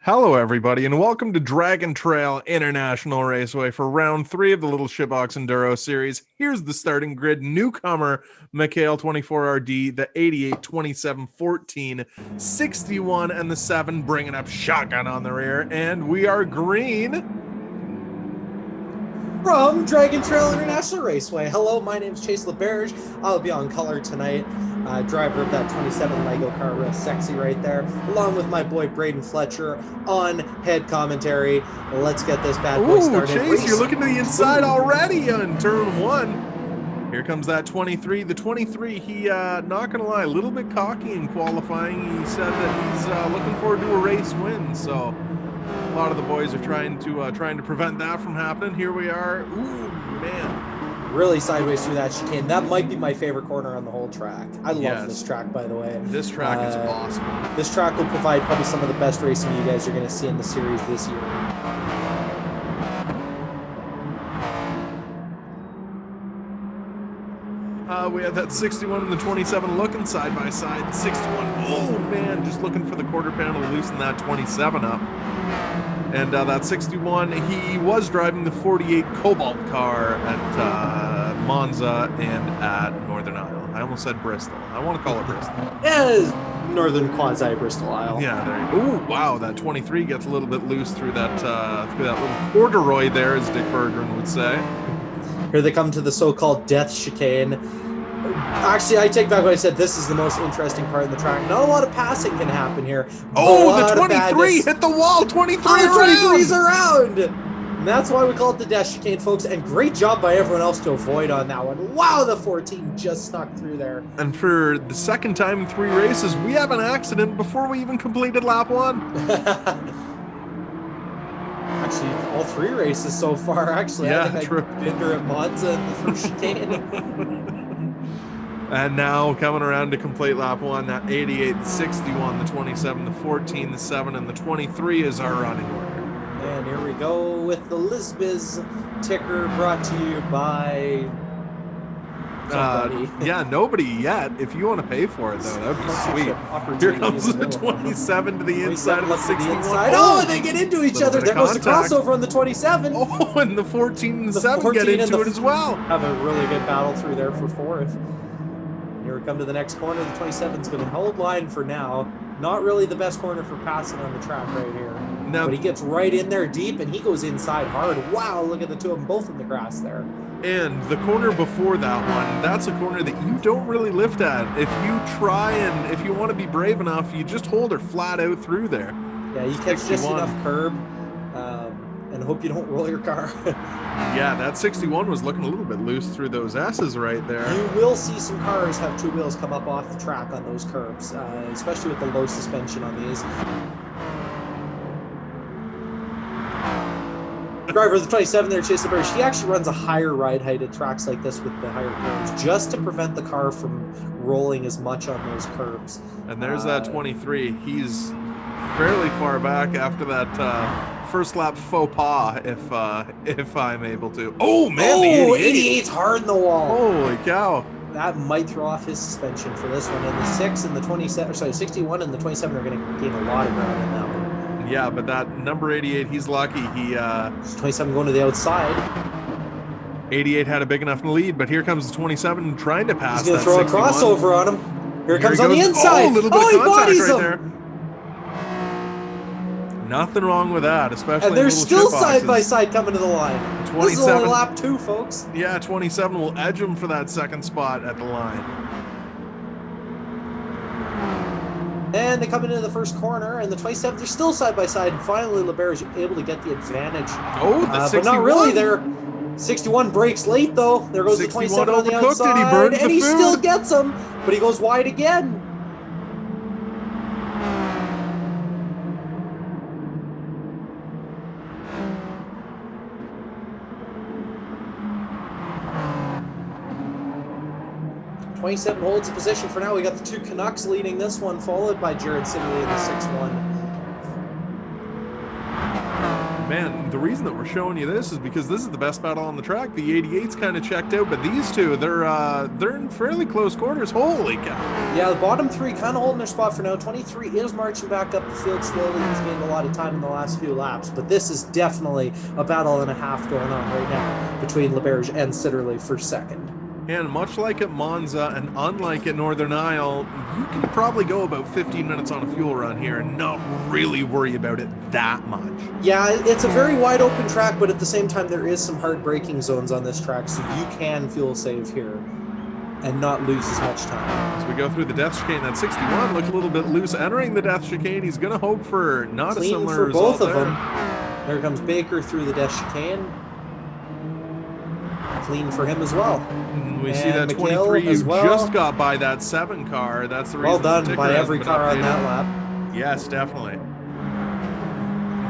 Hello, everybody, and welcome to Dragon Trail International Raceway for round 3 of the Little Shitbox Enduro Series. Here's the starting grid. Newcomer, Mikhail 24RD, the 88, 27, 14, 61, and the 7, bringing up shotgun on the rear. And we are green. From Dragon Trail International Raceway. Hello, my name is Chase LaBerge. I'll be on color tonight. Driver of that 27 Lego car, real sexy right there, along with my boy Braden Fletcher on head commentary. Let's get this bad boy started. Chase, you're looking to the inside already on turn 1. Here comes that 23. The 23, he, not gonna lie, a little bit cocky in qualifying. He said that he's looking forward to a race win, so a lot of the boys are trying to prevent that from happening. Here we are. Ooh, man. Really sideways through that chicane. That might be my favorite corner on the whole track. I love this track, by the way. This track is awesome. This track will provide probably some of the best racing you guys are going to see in the series this year. We have that 61 and the 27 looking side by side. 61, oh man, just looking for the quarter panel to loosen that 27 up. And that 61, he was driving the 48 Cobalt car at Monza and at Northern Isle. I almost said Bristol. I want to call it Bristol. Yeah, Northern Quasi-Bristol Isle. Yeah, there you go. Ooh, wow, that 23 gets a little bit loose through that little corduroy there, as Dick Berggren would say. Here they come to the so-called death chicane. Actually, I take back what I said. This is the most interesting part of the track. Not a lot of passing can happen here. Oh, the 23 hit the wall. 23 23's around. And that's why we call it the death chicane, folks. And great job by everyone else to avoid on that one. Wow, the 14 just snuck through there. And for the second time in 3 races, we have an accident before we even completed lap 1. Actually, all 3 races so far, actually. Yeah, I think true. I pinned her at Monza in the first chicane. And now coming around to complete lap 1, that 88, the 61, the 27, the 14, the 7, and the 23 is our running order. And here we go with the Lisbiz ticker brought to you by somebody. Yeah, nobody yet. If you want to pay for it, though, that would be sweet. Here comes the 27 to the inside of the 61. Oh, they get into each other. There goes the crossover on the 27. Oh, and the 14 and the 7 get into it as well. Have a really good battle through there for 4th. Here we come to the next corner. The 27's going to hold line for now. Not really the best corner for passing on the track right here. Now, but he gets right in there deep, and he goes inside hard. Wow, look at the two of them both in the grass there. And the corner before that one, that's a corner that you don't really lift at. If you try and if you want to be brave enough, you just hold her flat out through there. Yeah, you catch just enough curb and hope you don't roll your car. Yeah, that 61 was looking a little bit loose through those S's right there. You will see some cars have 2 wheels come up off the track on those curbs, especially with the low suspension on these. Driver of the 27 there, Chase LaBerge, he actually runs a higher ride height at tracks like this with the higher curbs, just to prevent the car from rolling as much on those curbs. And there's that 23. He's fairly far back after that first lap faux pas, if I'm able to. Oh man, the the 88. 88's hard in the wall. Holy cow. That might throw off his suspension for this one. And the 6 and the 27, sorry, 61 and the 27 are going to gain a lot of ground in that one. Yeah, but that number 88, he's lucky. He 27 going to the outside. 88 had a big enough lead, but here comes the 27 trying to pass. He's going to throw 61. A crossover on him. Here it comes on the inside. Oh, a little bit of contact he bodies right him. There. Nothing wrong with that, especially. And they're still side by side coming to the line. 27, this is only lap 2, folks. Yeah, 27 will edge him for that second spot at the line. And they come into the first corner, and the 27, they're still side by side, and finally LeBear is able to get the advantage. Oh, the 61. But not really there. 61 breaks late, though. There goes the 27 on the outside, he burns and the he food. still gets him, but he goes wide again. '27 holds the position for now. We got the two Canucks leading this one, followed by Jared Siddeley in the 6-1. Man, the reason that we're showing you this is because this is the best battle on the track. The 88's kind of checked out, but these two, they're in fairly close quarters. Holy cow! Yeah, the bottom three kind of holding their spot for now. 23 is marching back up the field slowly. He's gained a lot of time in the last few laps, but this is definitely a battle and a half going on right now between LeBerge and Siddeley for second. And much like at Monza and unlike at Northern Isle, you can probably go about 15 minutes on a fuel run here and not really worry about it that much. Yeah, it's a very wide open track, but at the same time, there is some hard braking zones on this track, so you can fuel save here and not lose as much time. As we go through the death chicane, that 61 looked a little bit loose. Entering the death chicane, he's going to hope for not Clean a similar for result both of there. them. There comes Baker through the death chicane. Clean for him as well. We And see that McHale 23 as who well. just got by that 7 car. That's the reason. Well done the ticker by hasn't every been car on updated. that lap. Yes, definitely.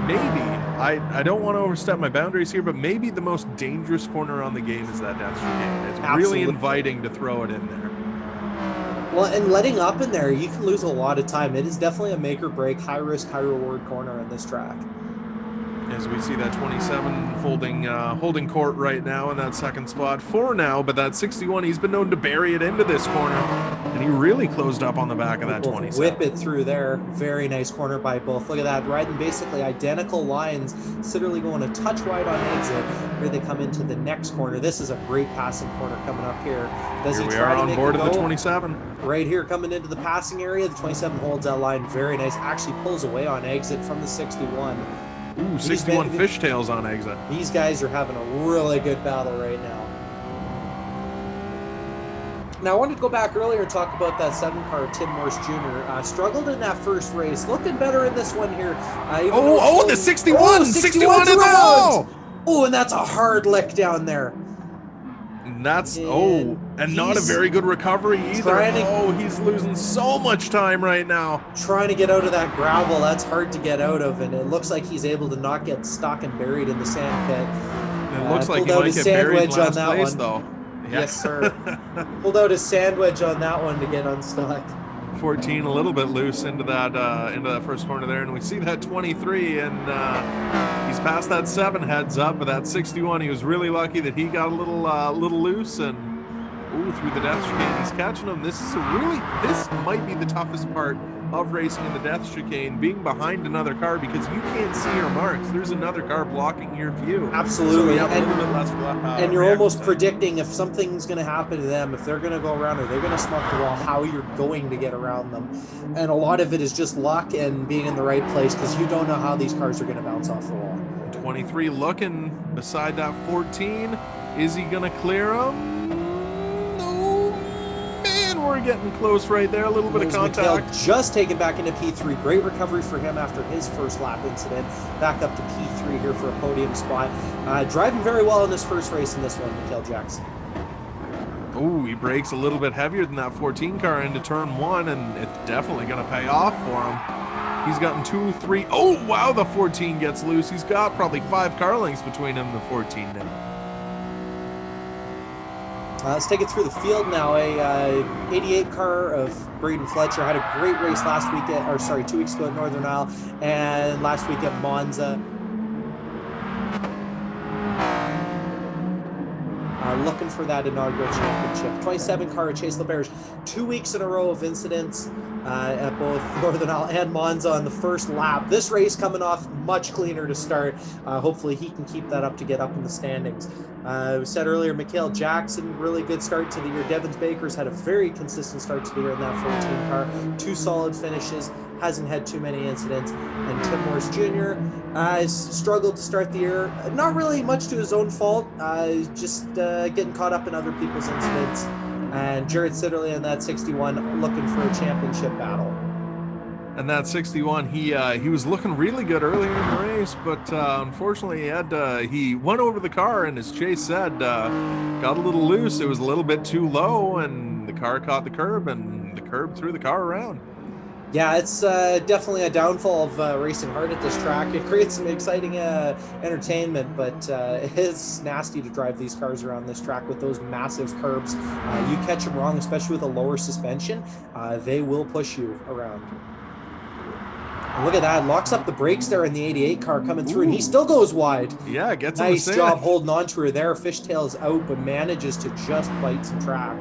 Maybe, I don't want to overstep my boundaries here, but maybe the most dangerous corner on the game is that death chicane. It's Absolutely. really inviting to throw it in there. Well, and letting up in there, you can lose a lot of time. It is definitely a make or break, high risk, high reward corner in this track. As we see that 27 holding court right now in that second spot for now, but that 61, he's been known to bury it into this corner, and he really closed up on the back of that Both 27. whip it through there. Very nice corner by both. Look at that, riding basically identical lines. Siddeley going a touch wide on exit. Here they come into the next corner. This is a great passing corner coming up here. Does Here he we try are to on make board it of the go? 27. Right here, coming into the passing area. The 27 holds that line very nice. Actually pulls away on exit from the 61. Ooh, 61 fishtails on exit. These guys are having a really good battle right now. Now, I wanted to go back earlier and talk about that 7 car, Tim Morse Jr. Struggled in that first race. Looking better in this one here. The 61! 61 in the wall! Oh, and that's a hard lick down there. And that's, and not a very good recovery either. He's losing so much time right now. Trying to get out of that gravel, that's hard to get out of, and it looks like he's able to not get stuck and buried in the sand pit. It looks like he might get buried in last place, though. Yeah. Yes, sir. Pulled out his sandwich on that one to get unstuck. 14 a little bit loose into that first corner there, and we see that 23, and he's past that 7 heads up, but that 61, he was really lucky that he got a little loose, and through the death chicane, he's catching him. This might be the toughest part of racing in the death chicane, being behind another car, because you can't see your marks. There's another car blocking your view. Absolutely. So we have a little bit less and you're almost predicting if something's going to happen to them, if they're going to go around or they're going to smoke the wall, how you're going to get around them. And a lot of it is just luck and being in the right place, because you don't know how these cars are going to bounce off the wall. 23 looking beside that 14. Is he going to clear him? We're getting close right there. A little bit of contact. McHale just taken back into P3. Great recovery for him after his first lap incident. Back up to P3 here for a podium spot. Driving very well in this first race in this one, McHale Jackson. Oh, he brakes a little bit heavier than that 14 car into turn 1, and it's definitely going to pay off for him. He's gotten 2, 3. Oh, wow, the 14 gets loose. He's got probably 5 car lengths between him and the 14 now. Let's take it through the field now. A 88 car of Braden Fletcher had a great race 2 weeks ago at Northern Isle, and last week at Monza. Looking for that inaugural championship. 27 car of Chase LeBerge. 2 weeks in a row of incidents at both Northern Isle and Monza on the first lap. This race coming off much cleaner to start. Hopefully he can keep that up to get up in the standings. We said earlier, McHale Jackson, really good start to the year. Devins Bakers had a very consistent start to the year in that 14 car. 2 solid finishes, hasn't had too many incidents. And Tim Morse Jr. Has struggled to start the year. Not really much to his own fault, just getting caught up in other people's incidents. And Jared Siddeley in that 61 looking for a championship battle. And that 61, he was looking really good earlier in the race, but unfortunately he went over the car, and as Chase said, got a little loose. It was a little bit too low, and the car caught the curb, and the curb threw the car around. Yeah, it's definitely a downfall of racing hard at this track. It creates some exciting entertainment, but it is nasty to drive these cars around this track with those massive curbs. You catch them wrong, especially with a lower suspension, they will push you around. Look at that, locks up the brakes there in the 88 car coming through, and he still goes wide. Yeah, gets nice job holding on to her there. Fishtails out, but manages to just bite some track.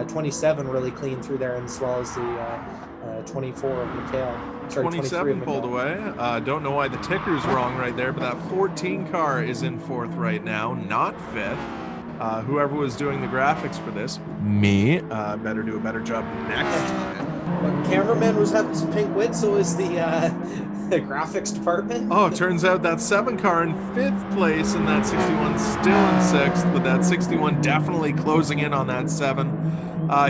27 really clean through there, as well as the 24 of McHale. Sorry, 27 pulled away. Don't know why the ticker's wrong right there, but that 14 car is in fourth right now, not fifth. Whoever was doing the graphics for this, me, better do a better job next time. But cameraman was having some pink wit, so is the graphics department. Oh, turns out that 7 car in 5th place, and that 61 still in 6th, but that 61 definitely closing in on that 7.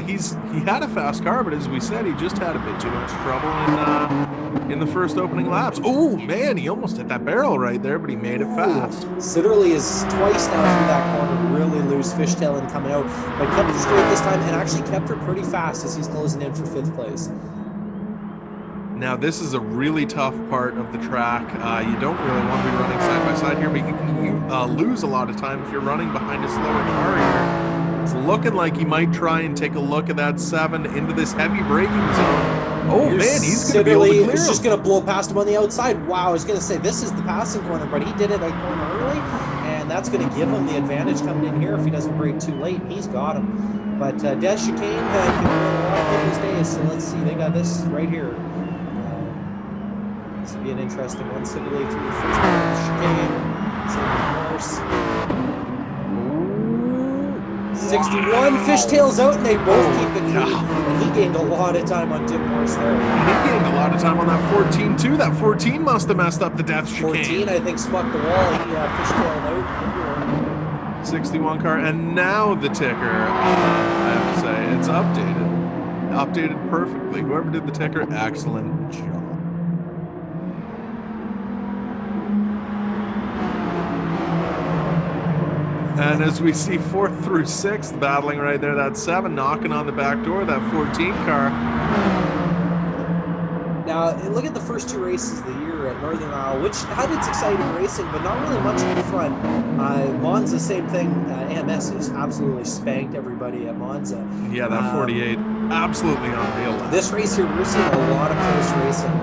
He had a fast car, but as we said, he just had a bit too much trouble in the first opening laps. Oh man, he almost hit that barrel right there, but he made it fast. Sitterly is twice now through that corner, really loose, fishtailing coming out, but kept it straight this time and actually kept her pretty fast as he's closing in for 5th place. Now this is a really tough part of the track. You don't really want to be running side by side here, but you can lose a lot of time if you're running behind a slower car here. It's looking like he might try and take a look at that 7 into this heavy braking zone. Oh man, he's going to be able to clear him. He's just going to blow past him on the outside. Wow, I was going to say this is the passing corner, but he did it a corner early, and that's going to give him the advantage coming in here if he doesn't brake too late. He's got him. But Des Chicane can win a lot of these days, so let's see. They got this right here. This will be an interesting one. Sitterly through the first part of the chicane. Second course. 61, fishtails out, and they both keep it clean. And he gained a lot of time on Tim Morris there. He gained a lot of time on that 14 too. That 14 must have messed up the death chicane. 14, I think, smucked the wall. He fishtailed out. 61 car, and now the ticker. I have to say, it's updated. Updated perfectly. Whoever did the ticker, excellent job. And as we see 4th through 6th battling right there, that 7 knocking on the back door, that 14 car. Now, look at the first 2 races of the year at Northern Isle, which had its exciting racing, but not really much in the front. Monza, same thing. AMS has absolutely spanked everybody at Monza. Yeah, that 48, absolutely unreal. This race here, we're seeing a lot of close racing.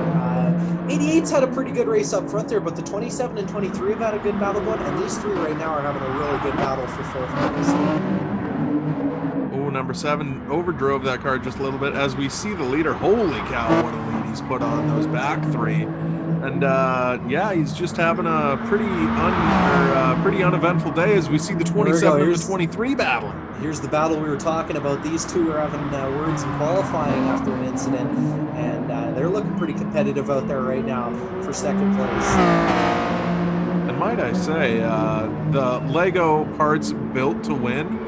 88's had a pretty good race up front there, but the 27 and 23 have had a good battle going, and these 3 right now are having a really good battle for 4th place. Oh, number 7 overdrove that car just a little bit as we see the leader. Holy cow, what a lead he's put on those back 3. And yeah, he's just having a pretty uneventful day as we see the 27 and the 23 battle. Here's the battle we were talking about. These 2 are having words in qualifying after an incident, and they're looking pretty competitive out there right now for 2nd place. And might I say, the Lego parts built to win,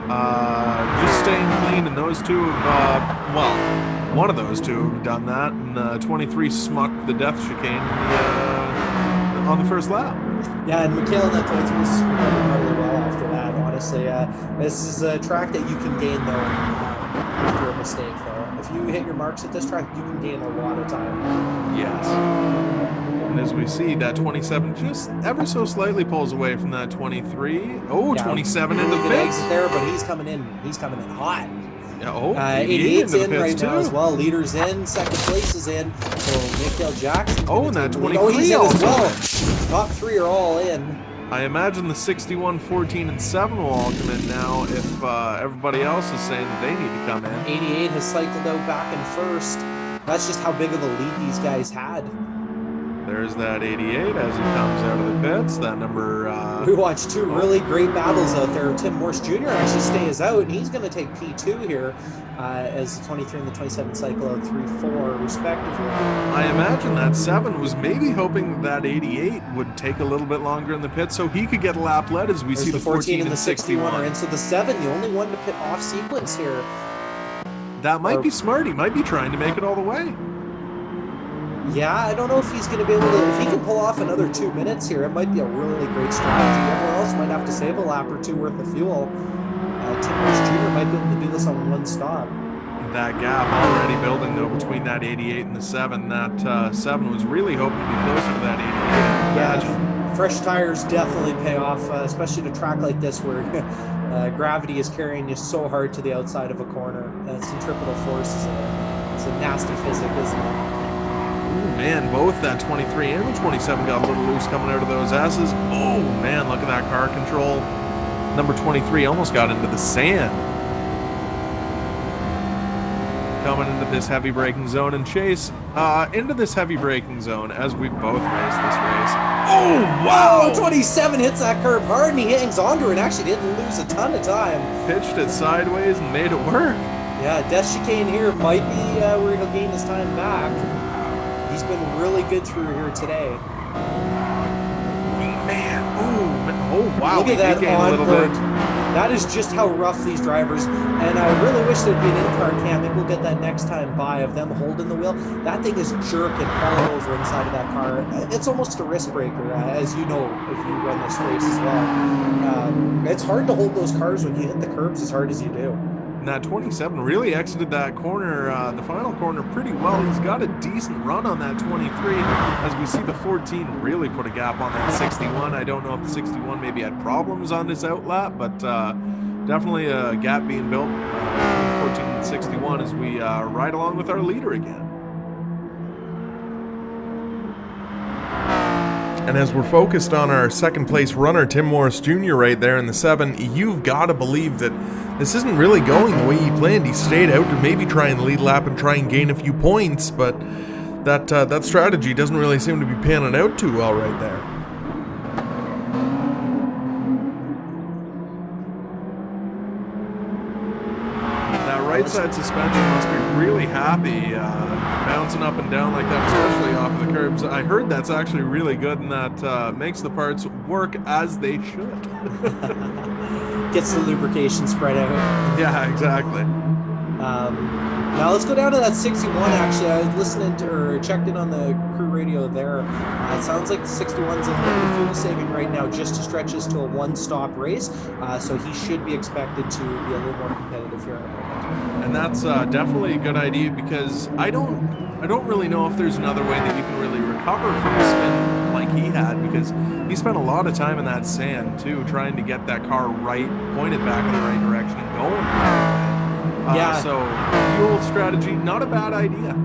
just staying clean, and those 2 have, well, one of those 2 have done that, and 23 smucked the death chicane on the first lap. Yeah, and McHale and that 23 was really well after that, honestly. This is a track that you can gain, though, after a mistake, though. If you hit your marks at this track, you can gain a lot of time. Yes. And as we see, that 27 just ever so slightly pulls away from that 23. Oh, yeah, 27 into the pits. There, but he's coming in hot. Yeah, oh, 88's in right now as well. Leader's in, 2nd place is in. So Nick Jackson. Oh, and that 23 he's in as well. In. Top 3 are all in. I imagine the 61, 14, and 7 will all come in now if everybody else is saying that they need to come in. 88 has cycled out back in 1st. That's just how big of a lead these guys had. There's that 88 as he comes out of the pits. That number... we watched 2 really great battles out there. Tim Morse Jr. actually stays out, and he's going to take P2 here as the 23 and the 27 cycle out 3-4, respectively. I imagine that 7 was maybe hoping that 88 would take a little bit longer in the pit so he could get a lap led as we see the 14 and the 61 are in. So the 7, the only one to pit off sequence here. That might be smart. He might be trying to make it all the way. Yeah, I don't know if he's going to be able to, if he can pull off another 2 minutes here, it might be a really great strategy. Everyone else might have to save a lap or two worth of fuel. Tim Morris Jr. might be able to do this on one stop. That gap already building, though, between that 88 and the 7. That 7 was really hoping to be closer to that 88. Yeah, fresh tires definitely pay off, especially at a track like this where gravity is carrying you so hard to the outside of a corner. Centripetal force is a nasty physic, isn't it? Ooh, man, both that 23 and the 27 got a little loose coming out of those S's. Oh, man, look at that car control. Number 23 almost got into the sand. Coming into this heavy braking zone, and Chase, into this heavy braking zone as we both race this race. Oh, wow! 27 hits that curb hard, and he hangs onto it and actually didn't lose a ton of time. Pitched it sideways and made it work. Yeah, death chicane here might be where he'll gain his time back. He's been really good through here today. Man, oh wow! Look at that onboard. That is just how rough these drivers. And I really wish there'd be an in-car cam. Maybe we'll get that next time by of them holding the wheel. That thing is jerking all over inside of that car. It's almost a wrist breaker, as you know if you run this race as well. It's hard to hold those cars when you hit the curbs as hard as you do. And that 27 really exited that corner, the final corner, pretty well. He's got a decent run on that 23. As we see the 14 really put a gap on that 61. I don't know if the 61 maybe had problems on this outlap, but definitely a gap being built between 14 and 61 as we ride along with our leader again. And as we're focused on our second place runner, Tim Morris Jr. right there in the 7, you've got to believe that this isn't really going the way he planned. He stayed out to maybe try and lead lap and try and gain a few points, but that strategy doesn't really seem to be panning out too well right there. That right side suspension must be really happy bouncing up and down like that, especially off of the curbs. I heard that's actually really good, and that makes the parts work as they should. Gets the lubrication spread out. Yeah, exactly. Now let's go down to that 61. Actually, I was listening to or checked in on the crew radio there. It sounds like the 61's a little fuel saving right now, just to stretch us to a one-stop race. So he should be expected to be a little more competitive here in a moment. And that's definitely a good idea, because I don't really know if there's another way that you can really recover from a spin like he had, because he spent a lot of time in that sand too, trying to get that car right, pointed back in the right direction and going. Yeah. So fuel strategy, not a bad idea.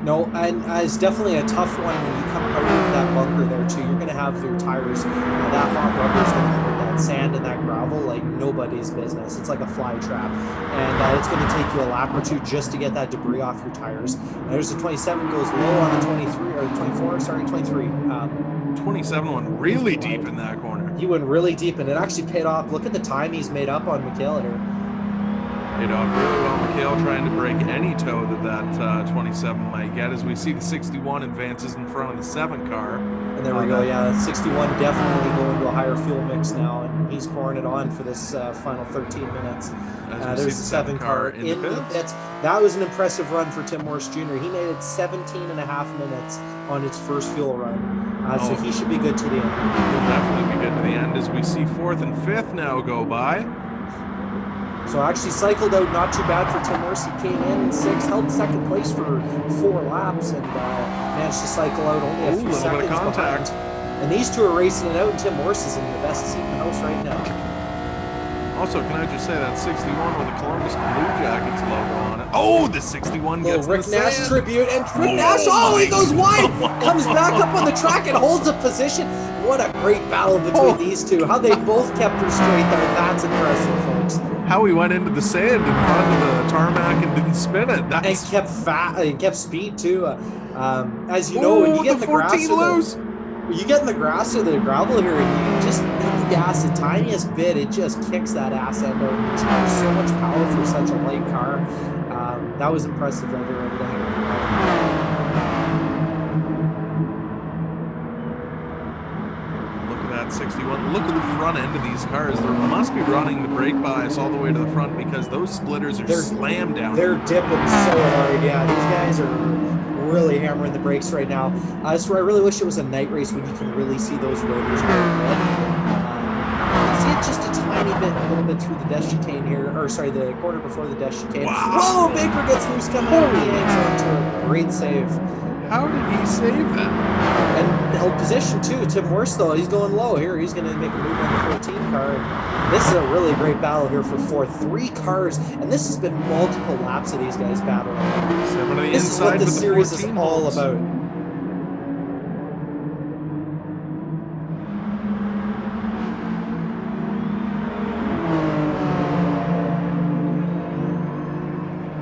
No, and it's definitely a tough one when you come out of that bunker there too. You're going to have your tires, that hot rubber is going to hit that sand and that gravel like nobody's business. It's like a fly trap, and it's going to take you a lap or two just to get that debris off your tires. There's the 27 goes low on the 23 or 24. Sorry, 23. 27 went really deep in that corner. He went really deep, and it actually paid off. Look at the time he's made up on Mikhail here. Paid off really well. Mikhail trying to break any toe that 27 might get, as we see the 61 advances in front of the 7 car. And there we go. Yeah, 61 definitely going to a higher fuel mix now, and he's pouring it on for this final 13 minutes. There's the 7 car in the pits. That was an impressive run for Tim Morris Jr. He made it 17 and a half minutes on his first fuel run. So he should be good to the end. He'll definitely be good to the end, as we see 4th and 5th now go by. So actually cycled out not too bad for Tim Morris. He came in 6th, held 2nd place for 4 laps, and managed to cycle out only a few seconds bit of contact behind. And these two are racing it out, and Tim Morris is in the best seat in the house right now. Also, can I just say that 61 with the Columbus Blue Jackets logo on it. Oh, the 61 gets Rick the Nash sand. Tribute, and Rick Nash, he goes wide, comes back up on the track and holds a position. What a great battle between these two. How they both kept her straight there. That's impressive, folks. How he went into the sand and onto the tarmac and didn't spin it. And kept speed too. As you know, when you get in the grass or the gravel here, and you just hit the gas the tiniest bit, it just kicks that ass end out. It's got so much power for such a light car. That was impressive right there. 61. Look at the front end of these cars. They must be running the brake bias all the way to the front, because those splitters are slammed down. They're dipping so hard. Yeah, these guys are really hammering the brakes right now. So I really wish it was a night race when you can really see those rotors going red. See it just a tiny bit, a little bit through the dash chicane here, or sorry, the quarter before the dash chicane. Wow. Whoa, Baker gets loose coming out. He hangs on to a great save. How did he save that? And held position too. Tim Worsthal, he's going low here. He's going to make a move on the 14 car. And this is a really great battle here for fourth. 3 cars, and this has been multiple laps of these guys battling. This is what the series is all about.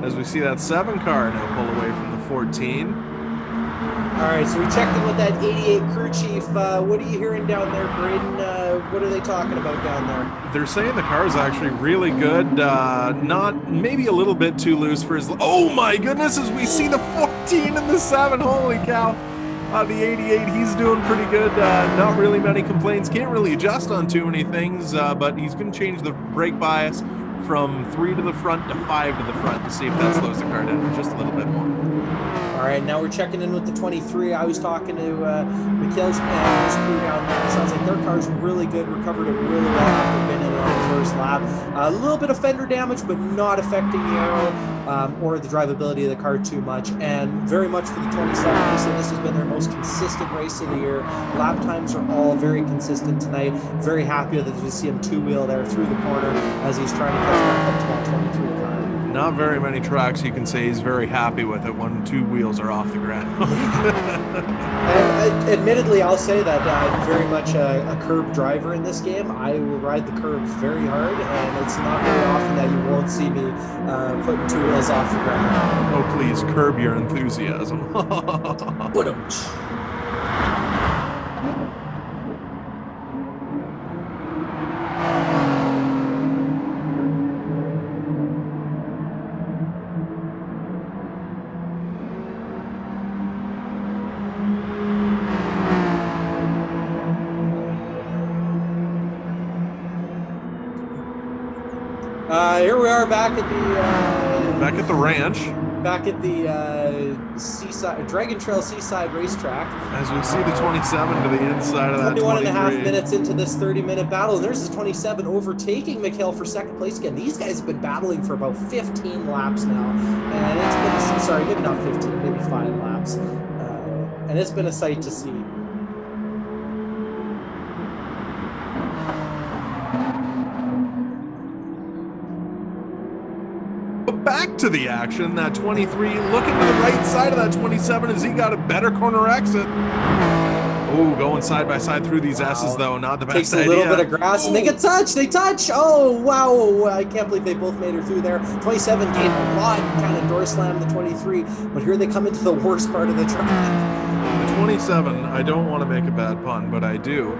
As we see that 7 car now pull away from the 14. All right, so we checked in with that 88 crew chief. What are you hearing down there, Braden? What are they talking about down there? They're saying the car is actually really good. Not maybe a little bit too loose for his. Oh my goodness! As we see the 14 and the 7, holy cow! The 88, he's doing pretty good. Not really many complaints. Can't really adjust on too many things, but he's going to change the brake bias from 3 to the front to 5 to the front to see if that slows the car down just a little bit more. All right, now we're checking in with the 23. I was talking to McKill's and his crew down there. It sounds like their car's really good, recovered it really well after being in it on the first lap. A little bit of fender damage, but not affecting the aero or the drivability of the car too much. And very much for the 27, they said this has been their most consistent race of the year. Lap times are all very consistent tonight. Very happy that we see him two-wheel there through the corner as he's trying to catch back up to that 23 car. Not very many tracks you can say he's very happy with it when 2 wheels are off the ground. And admittedly, I'll say that I'm very much a curb driver in this game. I will ride the curbs very hard, and it's not very often that you won't see me putting 2 wheels off the ground. Oh, please, curb your enthusiasm. Here we are back at the ranch. Back at the Seaside, Dragon Trail Seaside racetrack. As we see the 27 to the inside of that 23. 21 and a half minutes into this 30-minute battle. And there's the 27 overtaking McHale for second place again. These guys have been battling for about 15 laps now. And it's been, sorry, maybe not 15, maybe 5 laps. And it's been a sight to see. Back to the action, that 23 looking to the right side of that 27 as he got a better corner exit. Oh, going side by side through these S's though, not the best idea. Takes a little bit of grass and they get touched, they touch. Oh, wow, I can't believe they both made her through there. 27 gained a lot, kind of door slammed the 23, but here they come into the worst part of the track. The 27, I don't want to make a bad pun, but I do.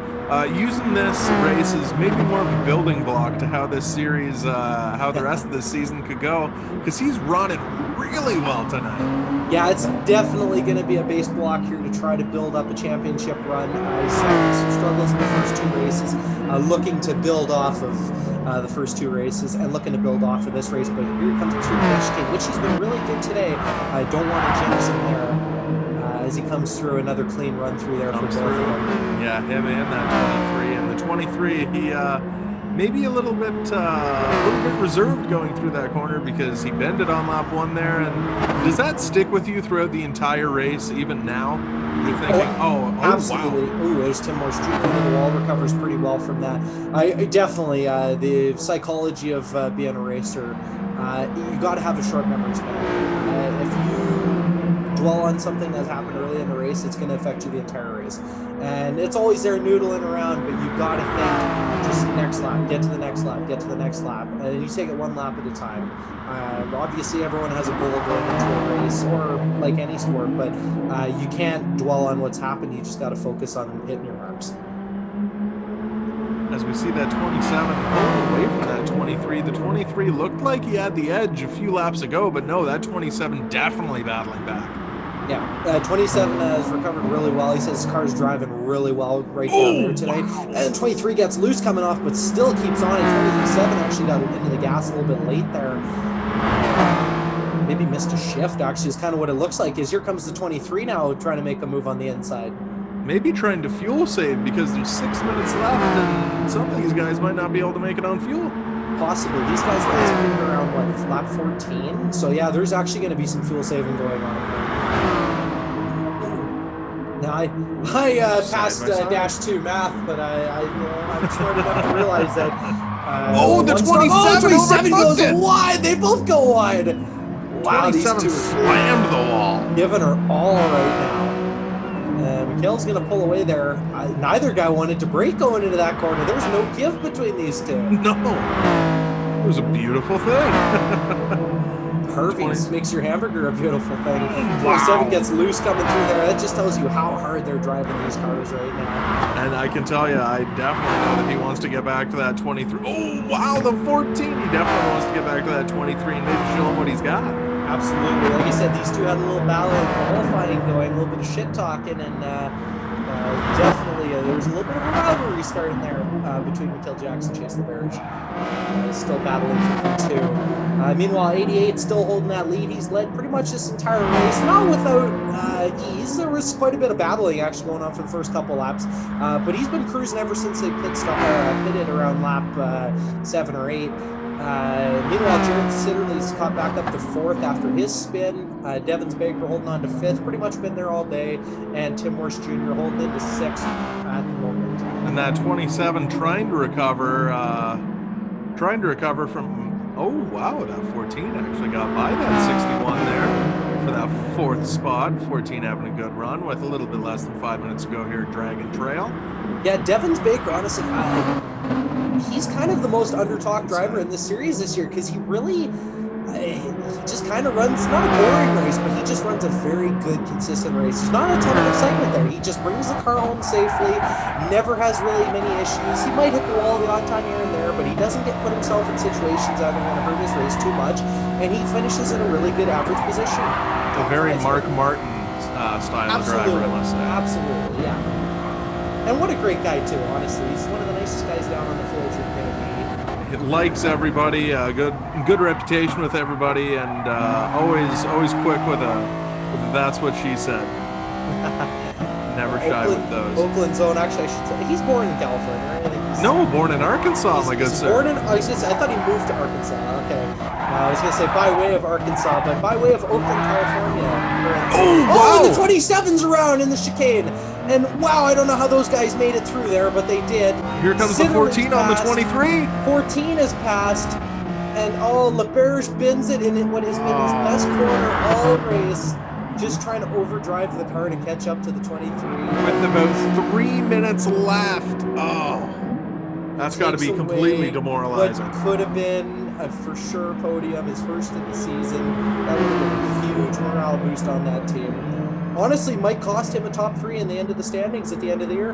Using this race is maybe more of a building block to how this series, how the rest of this season could go, because he's running really well tonight. Yeah, it's definitely going to be a base block here to try to build up a championship run. He's had some struggles in the first 2 races, looking to build off of the first 2 races and looking to build off of this race. But here comes through the dash king, which he's been really good today. I don't want to jinx him there. As he comes through, another clean run through there for both of them. Yeah, him and that 23. And the 23, he maybe a little bit reserved going through that corner because he bended on lap 1 there. And does that stick with you throughout the entire race, even now? You're thinking, absolutely. Wow. Ooh, there's Tim Moore's streak into the wall, recovers pretty well from that. I definitely, the psychology of being a racer, you got to have a short memory span. If you dwell on something that's happened early in the race, it's going to affect you the entire race. And it's always there noodling around, but you've got to think just next lap, get to the next lap, get to the next lap. And you take it 1 lap at a time. Obviously, everyone has a goal going into a race or like any sport, but you can't dwell on what's happened. You just got to focus on hitting your marks. As we see that 27 pulling away from that 23. The 23 looked like he had the edge a few laps ago, but no, that 27 definitely battling back. Yeah, 27 has recovered really well. He says his car's driving really well right down there today. And 23 gets loose coming off, but still keeps on. And 27 actually got into the gas a little bit late there. maybe missed a shift, actually, is kind of what it looks like. Is here comes the 23 now trying to make a move on the inside. Maybe trying to fuel save because there's 6 minutes left and some of these guys might not be able to make it on fuel. Possibly. These guys last been around, what, lap 14? So, yeah, there's actually going to be some fuel saving going on. Now, I passed Dash 2 math, but I'm smart enough to realize that... the 27 goes wide! They both go wide! Wow, these 27 two slammed the wall. giving her all right now. Mikhail's going to pull away there. Neither guy wanted to break going into that corner. There's no give between these two. No. It was a beautiful thing. Perfect. Makes your hamburger a beautiful thing. Wow. 27 gets loose coming through there. That just tells you how hard they're driving these cars right now. And I can tell you, I definitely know that he wants to get back to that 23. Oh, wow, the 14. He definitely wants to get back to that 23 and maybe show him what he's got. Absolutely. Like I said, these two had a little battle of qualifying going, a little bit of shit talking, and definitely there was a little bit of a rivalry starting there between Mikhail Jackson and Chase LaBerge. Still battling for P2. Meanwhile, 88 still holding that lead. He's led pretty much this entire race, not without ease. There was quite a bit of battling actually going on for the first couple laps, but he's been cruising ever since they pitted around lap 7 or 8. Meanwhile, Jared Sitterly's caught back up to 4th after his spin. Devins Baker holding on to 5th, pretty much been there all day, and Tim Morse Jr. holding into 6th at the moment. And that 27 trying to recover from, oh wow, that 14 actually got by that 61 there for that 4th spot. 14 having a good run with a little bit less than 5 minutes to go here at Dragon Trail. Yeah, Devins Baker, honestly, he's kind of the most under-talked driver in this series this year because he really he just kind of runs, not a boring race, but he just runs a very good, consistent race. There's not a ton of excitement there. He just brings the car home safely, never has really many issues. He might hit the wall the odd time here and there, but he doesn't put himself in situations that are going to hurt his race too much, and he finishes in a really good average position. A very Mark Martin style of driver, I must say. Absolutely, yeah. And what a great guy, too, honestly. He's one of the nicest guys down on the field you're going to meet. He likes everybody, good reputation with everybody, and always quick with a that's what she said. Never shy with those. Oakland zone, actually, I should say. He's born in California, right? No, born in Arkansas, my good sir. Born in, I thought he moved to Arkansas. Okay. I was going to say by way of Arkansas, but by way of Oakland, California. Oh, the 27's around in the chicane. And wow, I don't know how those guys made it through there, but they did. Here comes the 14 on the 23. 14 is passed. And LaBerge bins it in what has been his best corner all race. Just trying to overdrive the car to catch up to the 23. With about 3 minutes left. Oh, that's got to be completely demoralizing. What could have been a for sure podium, his first of the season. That would have been a huge morale boost on that team. Honestly, might cost him a top 3 in the end of the standings at the end of the year.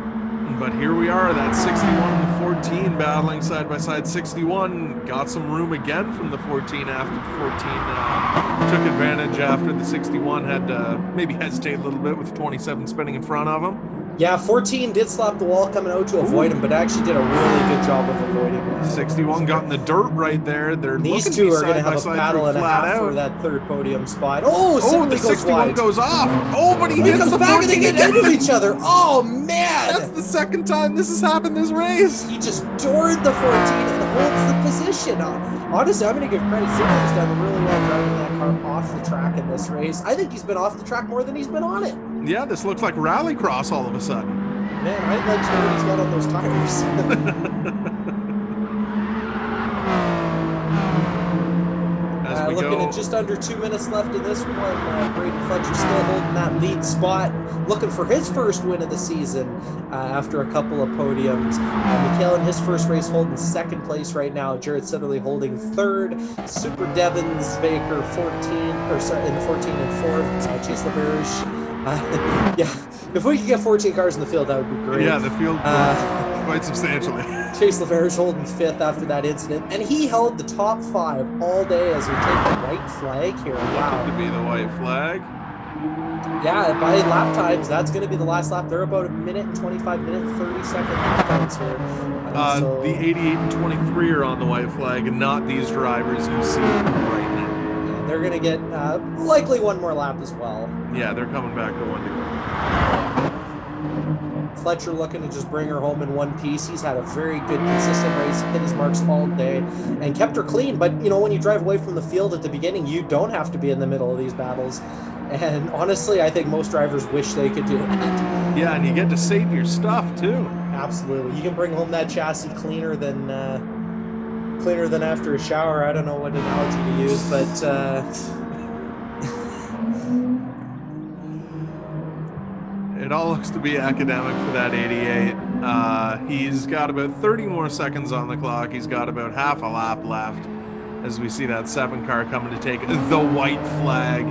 But here we are, that 61 and the 14 battling side by side. 61 got some room again from the 14 after the 14 took advantage after the 61 had to maybe hesitate a little bit with 27 spinning in front of him. Yeah, 14 did slap the wall coming out to avoid him, but actually did a really good job of avoiding him. 61 got in the dirt right there. These two are going to have a battle and a half for that third podium spot. Oh, the 61 goes off. Oh, but he hits the 14 and they get into each other. Oh, man. That's the second time this has happened this race. He just doored the 14 and holds the position. Honestly, I'm going to give credit. Zimmerman's done really well driving that car off the track in this race. I think he's been off the track more than he's been on it. Yeah, this looks like rallycross all of a sudden. Man, I'd like to know what he's got on those tires. Looking at just under 2 minutes left in this one. Braden Fletcher still holding that lead spot, looking for his first win of the season after a couple of podiums. Mikhail in his first race holding 2nd place right now. Jared Sitterly holding 3rd. Super Devins Baker in the 14 and 4th. Chase LaBerge. Yeah, if we could get 14 cars in the field, that would be great. Yeah, the field quite substantially. Chase LaBerge holding 5th after that incident, and he held the top 5 all day as we take the white flag here. Wow. To be the white flag. Yeah, by lap times, that's going to be the last lap. They're about 1 minute and 25, 30-second lap times here. So the 88 and 23 are on the white flag, and not these drivers you see right now. they're going to get likely one more lap as well. Yeah, they're coming back to one to go. Fletcher looking to just bring her home in one piece. He's had a very good, consistent race, hit his marks all day, and kept her clean. But, you know, when you drive away from the field at the beginning, you don't have to be in the middle of these battles. And honestly, I think most drivers wish they could do that. Yeah, and you get to save your stuff, too. Absolutely. You can bring home that chassis cleaner than after a shower. I don't know what analogy to use, but... It all looks to be academic for that 88. He's got about 30 more seconds on the clock. He's got about half a lap left as we see that 7 car coming to take the white flag.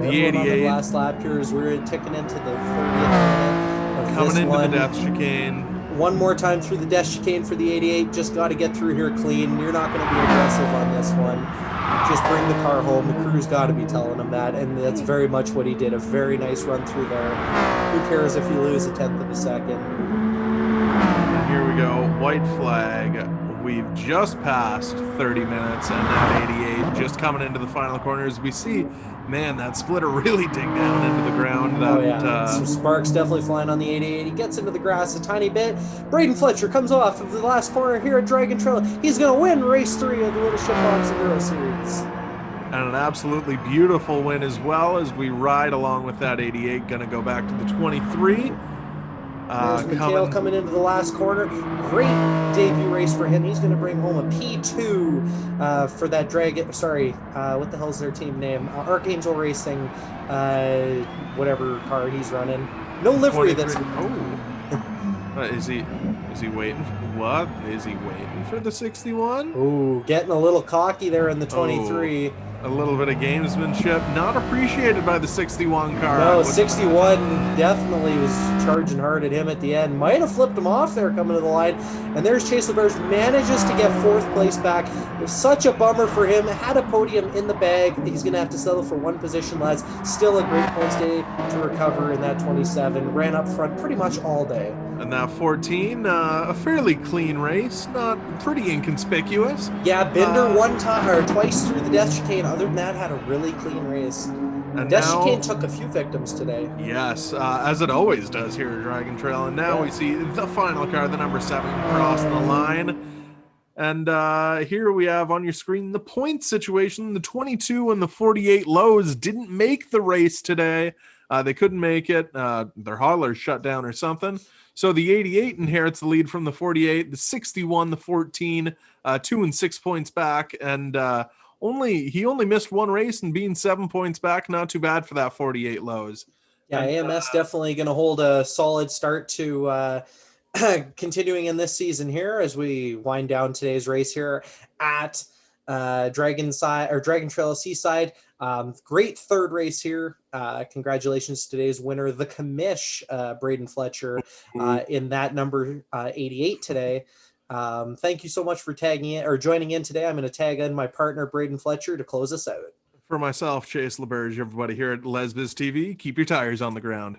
The 88. On the last lap here as we're ticking into the 30th minute of coming this into one. the death chicane. One more time through the death chicane for the 88. Just got to get through here clean. You're not going to be aggressive on this one. Just bring the car home. The crew's got to be telling him that, and that's very much what he did. A very nice run through there. Who cares if you lose a tenth of a second? And here we go, white flag. We've just passed 30 minutes, and that 88 just coming into the final corners. We see, man, that splitter really dig down into the ground. That, some sparks definitely flying on the 88. He gets into the grass a tiny bit. Braden Fletcher comes off of the last corner here at Dragon Trail. He's going to win race 3 of the Little Shipbox Enduro Series. And an absolutely beautiful win as well as we ride along with that 88. Going to go back to the 23. There's Mikhail coming into the last corner. Great debut race for him. He's going to bring home a P2 for that Dragon. Sorry, what the hell's their team name? Archangel Racing, whatever car he's running. No livery. That's. Is he waiting? What is he waiting for the 61? Ooh, getting a little cocky there in the 23. Oh, a little bit of gamesmanship, not appreciated by the 61 car. No, 61 definitely was charging hard at him at the end. Might have flipped him off there coming to the line. And there's Chase LeBerge, manages to get 4th place back. It was such a bummer for him. Had a podium in the bag. He's going to have to settle for 1 position, lads. Still a great points day to recover in that 27. Ran up front pretty much all day. And that 14, a fairly clean race, not pretty inconspicuous. Yeah, Bender one time or twice through the death chicane. Other than that, had a really clean race. And death chicane took a few victims today. Yes, as it always does here at Dragon Trail. And now we see the final car, the number 7, cross the line. And here we have on your screen the point situation. The 22 and the 48 lows didn't make the race today. They couldn't make it. Their hauler shut down or something. So the 88 inherits the lead from the 48, the 61, the 14, 2 and 6 points back. And he only missed 1 race, and being 7 points back, not too bad for that 48 lows. Yeah, AMS definitely going to hold a solid start to continuing in this season here as we wind down today's race here at Dragon Trail Seaside. Great 3rd race here. Congratulations to today's winner, the commish, Braden Fletcher, in that number 88 today. Thank you so much for joining in today. I'm going to tag in my partner, Braden Fletcher, to close us out. For myself, Chase LeBerge, everybody here at Lesbiz TV, keep your tires on the ground.